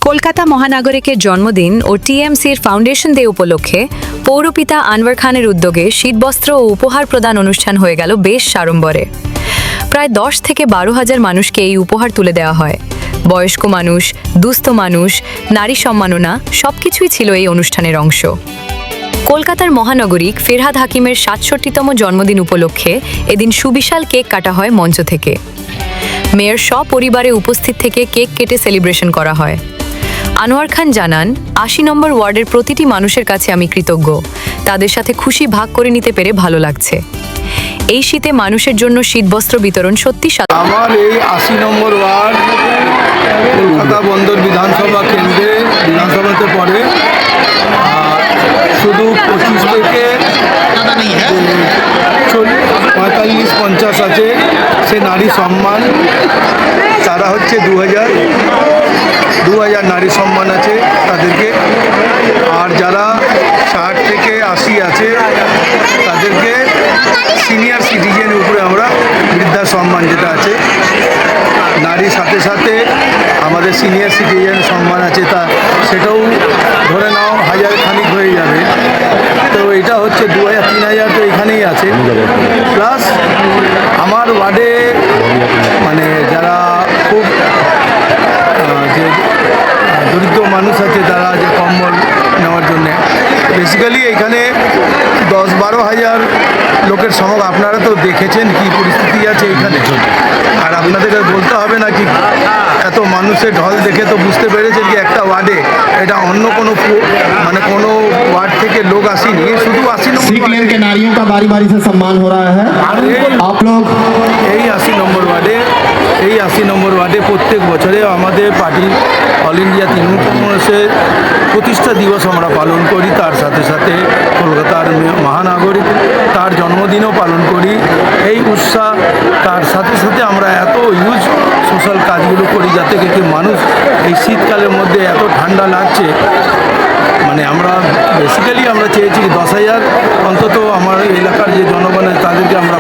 কলকাতা মহানাগরিকের জন্মদিন ও টিএমসির foundation day উপলক্ষে পৌরপিতা আনওয়ার খানের উদ্যোগে শীতবস্ত্র ও উপহার প্রদান অনুষ্ঠান হয়ে গেল বেশ সাড়ম্বরে। প্রায় 10 থেকে 12 হাজার মানুষকে এই উপহার তুলে দেওয়া হয়। বয়স্ক মানুষ, দুস্থ মানুষ, নারী সম্মাননা সবকিছুই ছিল এই অনুষ্ঠানের অংশ। কলকাতার মহানগরিক ফেরহাদ হাকিমের ৬৭তম জন্মদিন উপলক্ষে এদিন সুবিশাল কেক কাটা হয় মঞ্চ থেকে। মেয়র সপরিবারে উপস্থিত থেকে কেক কেটে সেলিব্রেশন করা হয়। আনোয়ার খান জানান, ৮০ নম্বর ওয়ার্ডের প্রতিটি মানুষের কাছে আমি কৃতজ্ঞ। তাদের সাথে খুশি ভাগ করে নিতে পেরে ভালো লাগছে। এই শীতে মানুষের জন্য শীতবস্ত্র বিতরণ সত্যি আমার এই ৮০ নম্বর ওয়ার্ড কলকাতা বন্দর বিধানসভা কেন্দ্রে বিধানসভাতে পড়ে। শুধু 25 থেকে 45-50 আছে সে নারী সম্মান, তারা হচ্ছে 2000 নারী সম্মান আছে তাদেরকে। আর যারা 60 থেকে 80 আছে তাদেরকে সিনিয়র সিটিজেনের উপরে আমরা বৃদ্ধা সম্মান যেটা আছে। নারীর সাথে সাথে আমাদের সিনিয়র সিটিজেন সম্মান আছে, তা সেটাও ধরে নাও 1000 খানিক হয়ে যাবে। তো এটা হচ্ছে 2000-3000 তো এখানেই আছে। প্লাস আমার ওয়ার্ডে মানে যারা খুব যে দরিদ্র মানুষ আছে তারা যে কম্বল নেওয়ার জন্যে বেসিক্যালি এখানে 10-12 হাজার লোকের সমাগম। আপনারা তো দেখেছেন কি পরিস্থিতি আছে এখানে, আর আপনাদেরকে বলতে হবে না কি এত মানুষের ঢল দেখে তো বুঝতে পেরেছেন কি একটা ওয়ার্ডে এটা অন্য কোনো মানে কোনো ওয়ার্ড থেকে লোক আসেনি, শুধু 80 নম্বর के नारियों का बारी बारी से सम्मान हो रहा है। आप लोग এই 80 নম্বর ওয়ার্ডে প্রত্যেক বছরে আমাদের পার্টি অল ইন্ডিয়া তৃণমূল কংগ্রেসের প্রতিষ্ঠা দিবস আমরা পালন করি। তার সাথে সাথে কলকাতার মহানাগরিক তার জন্মদিনও পালন করি। এই উৎসাহ তার সাথে সাথে আমরা এত ইউজ সোশ্যাল কাজগুলো করি যাতে কি মানুষ এই শীতকালের মধ্যে এত ঠান্ডা লাগছে, মানে আমরা বেসিক্যালি আমরা চেয়েছি 10,000 অন্তত আমার এলাকার যে জনগণ আছে তাদেরকে আমরা